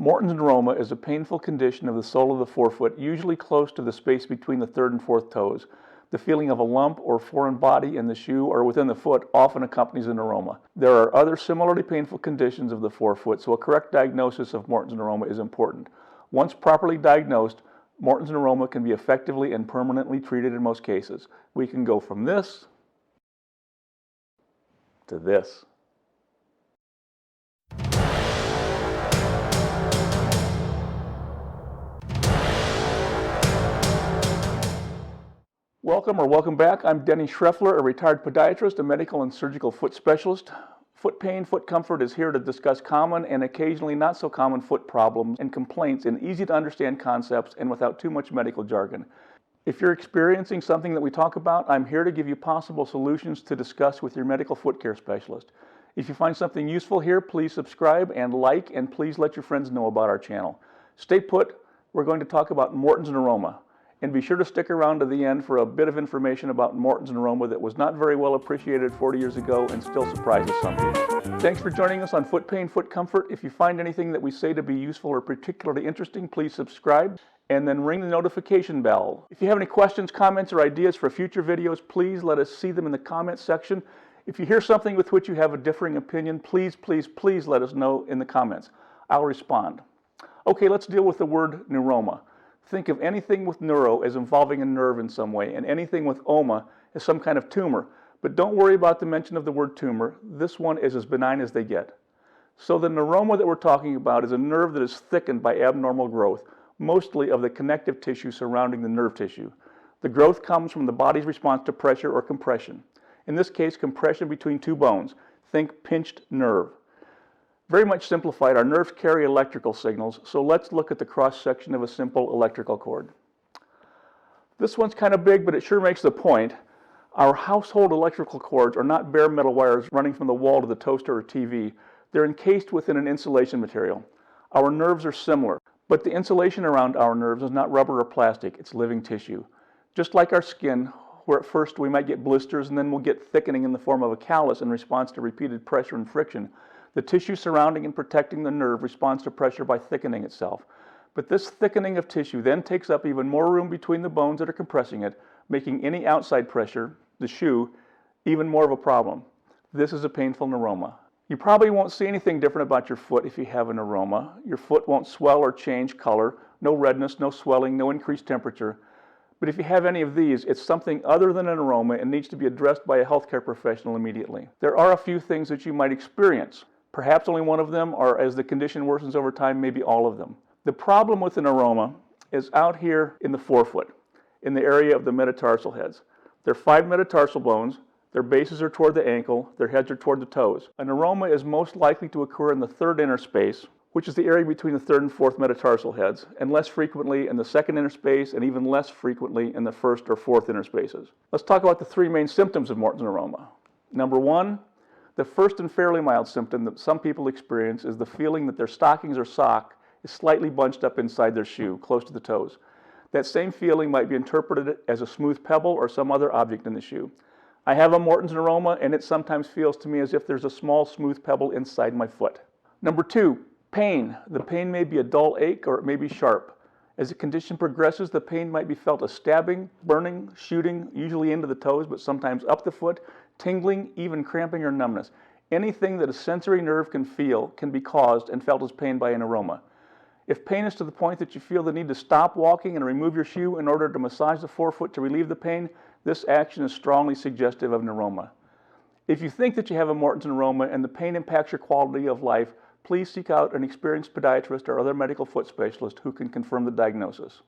Morton's neuroma is a painful condition of the sole of the forefoot, usually close to the space between the third and fourth toes. The feeling of a lump or foreign body in the shoe or within the foot often accompanies a neuroma. There are other similarly painful conditions of the forefoot, so a correct diagnosis of Morton's neuroma is important. Once properly diagnosed, Morton's neuroma can be effectively and permanently treated in most cases. We can go from this to this. Welcome back. I'm Denny Schreffler, a retired podiatrist, a medical and surgical foot specialist. Foot pain, foot comfort is here to discuss common and occasionally not so common foot problems and complaints in easy to understand concepts and without too much medical jargon. If you're experiencing something that we talk about, I'm here to give you possible solutions to discuss with your medical foot care specialist. If you find something useful here, please subscribe and like, and please let your friends know about our channel. Stay put. We're going to talk about Morton's neuroma. And be sure to stick around to the end for a bit of information about Morton's neuroma that was not very well appreciated 40 years ago and still surprises some people. Thanks for joining us on Foot Pain, Foot Comfort. If you find anything that we say to be useful or particularly interesting, please subscribe and then ring the notification bell. If you have any questions, comments, or ideas for future videos, please let us see them in the comments section. If you hear something with which you have a differing opinion, please let us know in the comments. I'll respond. Okay, let's deal with the word neuroma. Think of anything with neuro as involving a nerve in some way, and anything with oma as some kind of tumor. But don't worry about the mention of the word tumor. This one is as benign as they get. So the neuroma that we're talking about is a nerve that is thickened by abnormal growth, mostly of the connective tissue surrounding the nerve tissue. The growth comes from the body's response to pressure or compression. In this case, compression between two bones. Think pinched nerve. Very much simplified, our nerves carry electrical signals, so let's look at the cross-section of a simple electrical cord. This one's kind of big, but it sure makes the point. Our household electrical cords are not bare metal wires running from the wall to the toaster or TV. They're encased within an insulation material. Our nerves are similar, but the insulation around our nerves is not rubber or plastic, it's living tissue. Just like our skin, where at first we might get blisters and then we'll get thickening in the form of a callus in response to repeated pressure and friction. The tissue surrounding and protecting the nerve responds to pressure by thickening itself. But this thickening of tissue then takes up even more room between the bones that are compressing it, making any outside pressure, the shoe, even more of a problem. This is a painful neuroma. You probably won't see anything different about your foot if you have a neuroma. Your foot won't swell or change color, no redness, no swelling, no increased temperature. But if you have any of these, it's something other than a neuroma and needs to be addressed by a healthcare professional immediately. There are a few things that you might experience. Perhaps only one of them, or as the condition worsens over time, maybe all of them. The problem with the neuroma is out here in the forefoot, in the area of the metatarsal heads. There are 5 metatarsal bones. Their bases are toward the ankle. Their heads are toward the toes. A neuroma is most likely to occur in the third inner space, which is the area between the third and fourth metatarsal heads, and less frequently in the second inner space, and even less frequently in the first or fourth inner spaces. Let's talk about the 3 main symptoms of Morton's neuroma. Number 1, the first and fairly mild symptom that some people experience is the feeling that their stockings or sock is slightly bunched up inside their shoe, close to the toes. That same feeling might be interpreted as a smooth pebble or some other object in the shoe. I have a Morton's neuroma, and it sometimes feels to me as if there's a small smooth pebble inside my foot. Number 2, pain. The pain may be a dull ache or it may be sharp. As the condition progresses, the pain might be felt as stabbing, burning, shooting, usually into the toes, but sometimes up the foot, tingling, even cramping or numbness. Anything that a sensory nerve can feel can be caused and felt as pain by a neuroma. If pain is to the point that you feel the need to stop walking and remove your shoe in order to massage the forefoot to relieve the pain, this action is strongly suggestive of neuroma. If you think that you have a Morton's neuroma and the pain impacts your quality of life, please seek out an experienced podiatrist or other medical foot specialist who can confirm the diagnosis.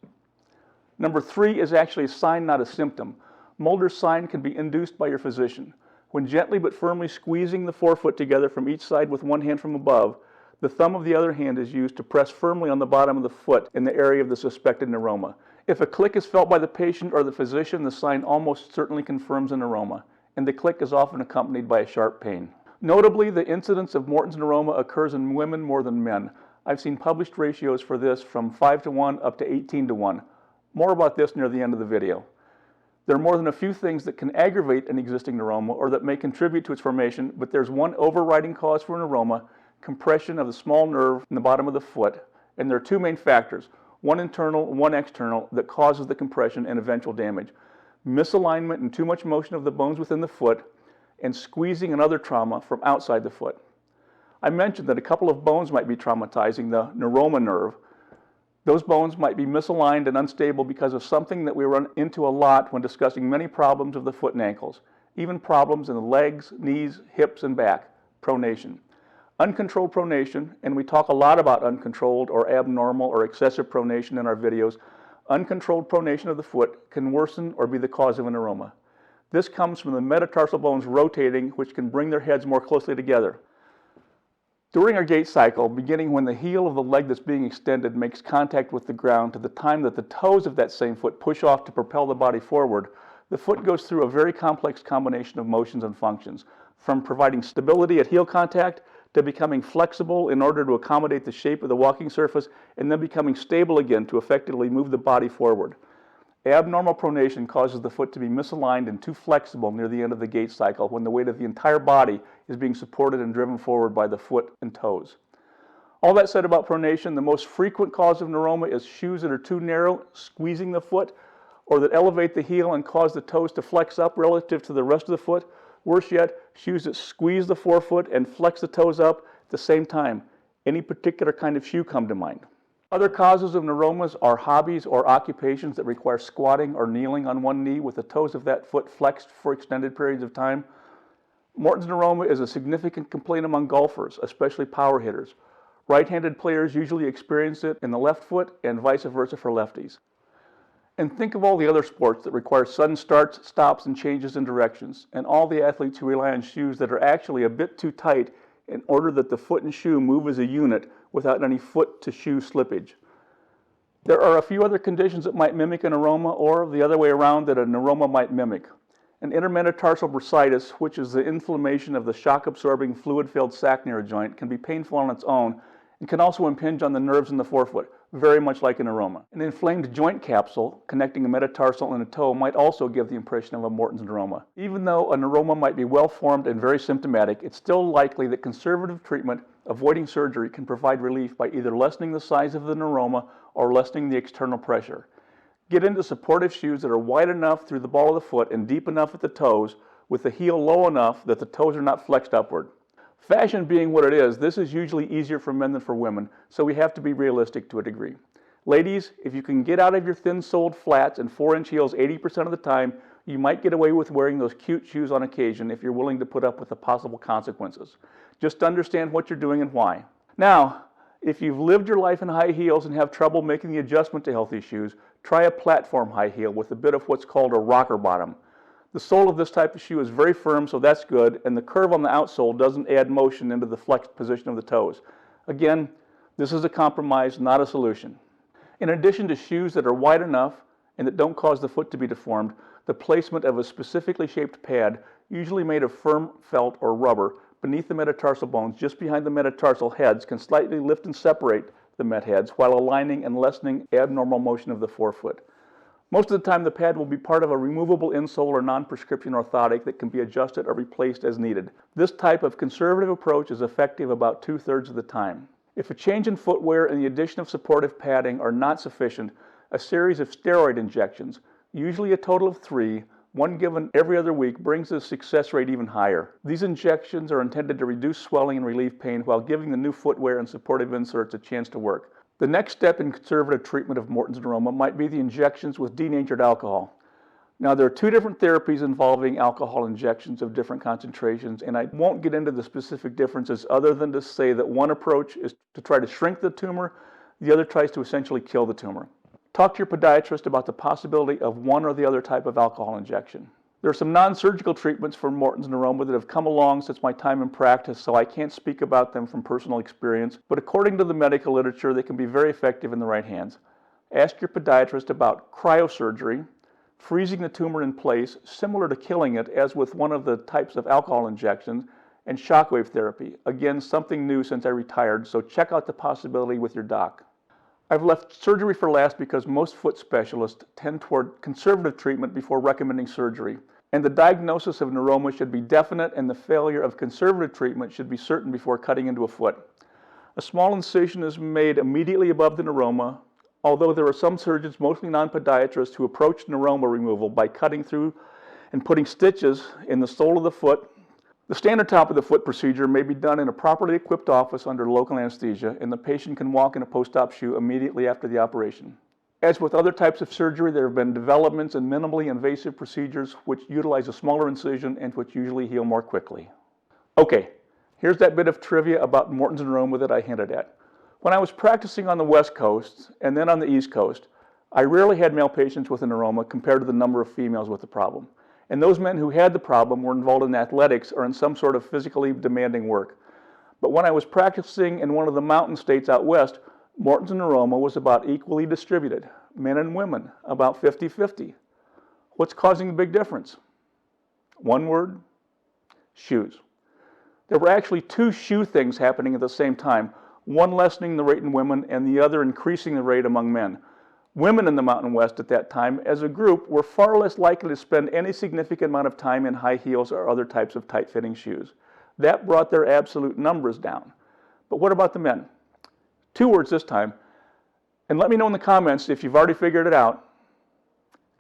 Number 3 is actually a sign, not a symptom. Mulder's sign can be induced by your physician. When gently but firmly squeezing the forefoot together from each side with one hand from above, the thumb of the other hand is used to press firmly on the bottom of the foot in the area of the suspected neuroma. If a click is felt by the patient or the physician, the sign almost certainly confirms a neuroma, and the click is often accompanied by a sharp pain. Notably, the incidence of Morton's neuroma occurs in women more than men. I've seen published ratios for this from 5 to 1 up to 18 to 1. More about this near the end of the video. There are more than a few things that can aggravate an existing neuroma or that may contribute to its formation, but there's one overriding cause for a neuroma: compression of the small nerve in the bottom of the foot, And there are two main factors, one internal and one external, that causes the compression and eventual damage. Misalignment and too much motion of the bones within the foot, and squeezing and other trauma from outside the foot. I mentioned that a couple of bones might be traumatizing the neuroma nerve. Those bones might be misaligned and unstable because of something that we run into a lot when discussing many problems of the foot and ankles, even problems in the legs, knees, hips, and back, pronation. Uncontrolled pronation, and we talk a lot about uncontrolled or abnormal or excessive pronation in our videos. Uncontrolled pronation of the foot can worsen or be the cause of a neuroma. This comes from the metatarsal bones rotating, which can bring their heads more closely together. During our gait cycle, beginning when the heel of the leg that's being extended makes contact with the ground to the time that the toes of that same foot push off to propel the body forward, the foot goes through a very complex combination of motions and functions, from providing stability at heel contact to becoming flexible in order to accommodate the shape of the walking surface, and then becoming stable again to effectively move the body forward. Abnormal pronation causes the foot to be misaligned and too flexible near the end of the gait cycle when the weight of the entire body is being supported and driven forward by the foot and toes. All that said about pronation, the most frequent cause of neuroma is shoes that are too narrow, squeezing the foot, or that elevate the heel and cause the toes to flex up relative to the rest of the foot. Worse yet, shoes that squeeze the forefoot and flex the toes up at the same time. Any particular kind of shoe come to mind? Other causes of neuromas are hobbies or occupations that require squatting or kneeling on one knee with the toes of that foot flexed for extended periods of time. Morton's neuroma is a significant complaint among golfers, especially power hitters. Right-handed players usually experience it in the left foot and vice versa for lefties. And think of all the other sports that require sudden starts, stops, and changes in directions, and all the athletes who rely on shoes that are actually a bit too tight in order that the foot and shoe move as a unit without any foot-to-shoe slippage. There are a few other conditions that might mimic a neuroma, or the other way around, that a neuroma might mimic. An intermetatarsal bursitis, which is the inflammation of the shock-absorbing fluid-filled sacner joint, can be painful on its own and can also impinge on the nerves in the forefoot, very much like a neuroma. An inflamed joint capsule connecting a metatarsal and a toe might also give the impression of a Morton's neuroma. Even though a neuroma might be well-formed and very symptomatic, it's still likely that conservative treatment, avoiding surgery, can provide relief by either lessening the size of the neuroma or lessening the external pressure. Get into supportive shoes that are wide enough through the ball of the foot and deep enough at the toes, with the heel low enough that the toes are not flexed upward. Fashion being what it is, this is usually easier for men than for women, so we have to be realistic to a degree. Ladies, if you can get out of your thin-soled flats and 4-inch heels 80% of the time, you might get away with wearing those cute shoes on occasion if you're willing to put up with the possible consequences. Just understand what you're doing and why. Now, if you've lived your life in high heels and have trouble making the adjustment to healthy shoes, try a platform high heel with a bit of what's called a rocker bottom. The sole of this type of shoe is very firm, so that's good, and the curve on the outsole doesn't add motion into the flexed position of the toes. Again, this is a compromise, not a solution. In addition to shoes that are wide enough and that don't cause the foot to be deformed, the placement of a specifically shaped pad, usually made of firm felt or rubber, beneath the metatarsal bones just behind the metatarsal heads can slightly lift and separate the met heads while aligning and lessening abnormal motion of the forefoot. Most of the time, the pad will be part of a removable insole or non-prescription orthotic that can be adjusted or replaced as needed. This type of conservative approach is effective about 2/3 of the time. If a change in footwear and the addition of supportive padding are not sufficient, a series of steroid injections, usually a total of 3, one given every other week, brings the success rate even higher. These injections are intended to reduce swelling and relieve pain while giving the new footwear and supportive inserts a chance to work. The next step in conservative treatment of Morton's neuroma might be the injections with denatured alcohol. Now, there are 2 different therapies involving alcohol injections of different concentrations, and I won't get into the specific differences other than to say that one approach is to try to shrink the tumor, the other tries to essentially kill the tumor. Talk to your podiatrist about the possibility of one or the other type of alcohol injection. There are some non-surgical treatments for Morton's neuroma that have come along since my time in practice, so I can't speak about them from personal experience, but according to the medical literature, they can be very effective in the right hands. Ask your podiatrist about cryosurgery, freezing the tumor in place, similar to killing it as with one of the types of alcohol injections, and shockwave therapy. Again, something new since I retired, so check out the possibility with your doc. I've left surgery for last because most foot specialists tend toward conservative treatment before recommending surgery, and the diagnosis of neuroma should be definite and the failure of conservative treatment should be certain before cutting into a foot. A small incision is made immediately above the neuroma, although there are some surgeons, mostly non-podiatrists, who approach neuroma removal by cutting through and putting stitches in the sole of the foot. The standard top of the foot procedure may be done in a properly equipped office under local anesthesia, and the patient can walk in a post-op shoe immediately after the operation. As with other types of surgery, there have been developments in minimally invasive procedures which utilize a smaller incision and which usually heal more quickly. Okay, here's that bit of trivia about Morton's neuroma that I hinted at. When I was practicing on the West Coast and then on the East Coast, I rarely had male patients with a neuroma compared to the number of females with the problem. And those men who had the problem were involved in athletics or in some sort of physically demanding work. But when I was practicing in one of the mountain states out west, Morton's neuroma was about equally distributed, men and women, about 50-50. What's causing the big difference? One word: shoes. There were actually two shoe things happening at the same time, one lessening the rate in women and the other increasing the rate among men. Women in the Mountain West at that time, as a group, were far less likely to spend any significant amount of time in high heels or other types of tight-fitting shoes. That brought their absolute numbers down. But what about the men? Two words this time, and let me know in the comments if you've already figured it out.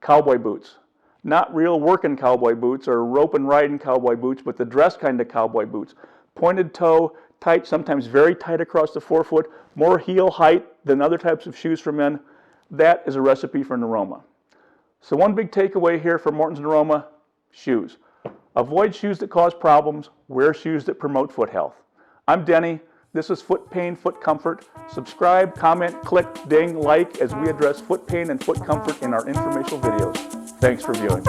Cowboy boots. Not real working cowboy boots or rope and riding cowboy boots, but the dress kind of cowboy boots. Pointed toe, tight, sometimes very tight across the forefoot, more heel height than other types of shoes for men. That is a recipe for neuroma. So one big takeaway here for Morton's neuroma: shoes. Avoid shoes that cause problems, wear shoes that promote foot health. I'm Denny. This is Foot Pain, Foot Comfort. Subscribe, comment, click, ding, like as we address foot pain and foot comfort in our informational videos. Thanks for viewing.